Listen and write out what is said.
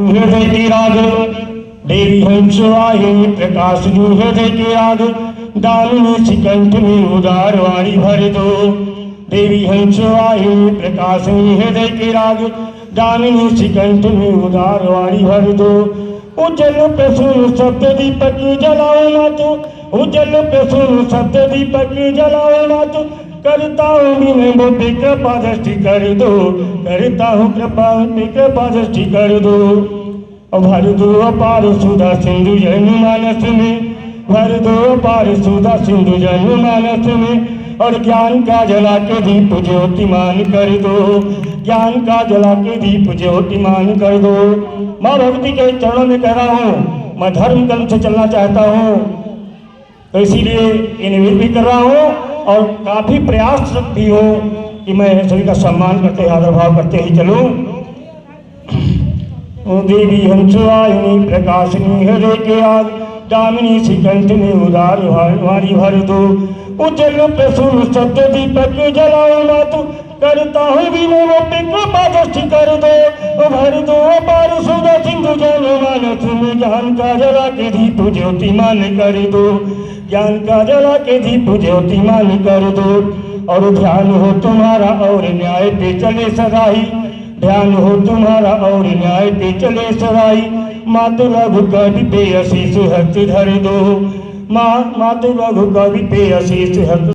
हृदय की राग देवी हंस आए प्रकाश जो हृदय के राग दामिनी शिकंठ में उदार वाणी भर दो। देवी हंस आए प्रकाश हृदय के राग दामिनी शिकंठ में उदार वाणी भर दो। उज्जल पे सुन शब्द दीपक जलाओ मातु, उज्जल पे सुन शब्द दीपक जलाओ मातु। करता हूँ विनय मोटे कृपा दृष्टि कर दो, करता हूँ कृपा दृष्टि कर दो। भर दो अपार सुधा सिंधु जनमानस में, भर दो अपार सुधा सिंधु जनमानस में। और ज्ञान का जला के दीप ज्योतिमान कर दो, ज्ञान का जला के दीप ज्योतिमान कर दो। माँ भक्ति के चरणों में कह रहा हूँ, मैं धर्म कर्म से चलना चाहता हूँ, तो इसीलिए ये निवेदन भी कर रहा हूँ और काफी प्रयास भी हो कि मैं सभी का सम्मान करते आदर भाव करते ही चलूं। देवी हंसवाहिनी प्रकाशिनी हृदय के आग दामिनी शिकंठ में उदार वाणी भर दो। उज्जल पे सुन शब्द दीपक जलाओ मातु, करता हूँ विनय पे कृपा दृष्टि कर दो। भर दो अपार सुधा सिंधु जनमानस में, ज्ञान का जला के दीप ज्योतिमान कर दो, ज्ञान का जला के दीप ज्योतिमान कर दो। और ध्यान हो तुम्हारा और न्याय पे चले सदाई, ध्यान हो तुम्हारा और न्याय पे चले सदाई। मातु लघु कवि पे आशीष हस्त धर दो, मातु लघु कवि पे आशीष हस्त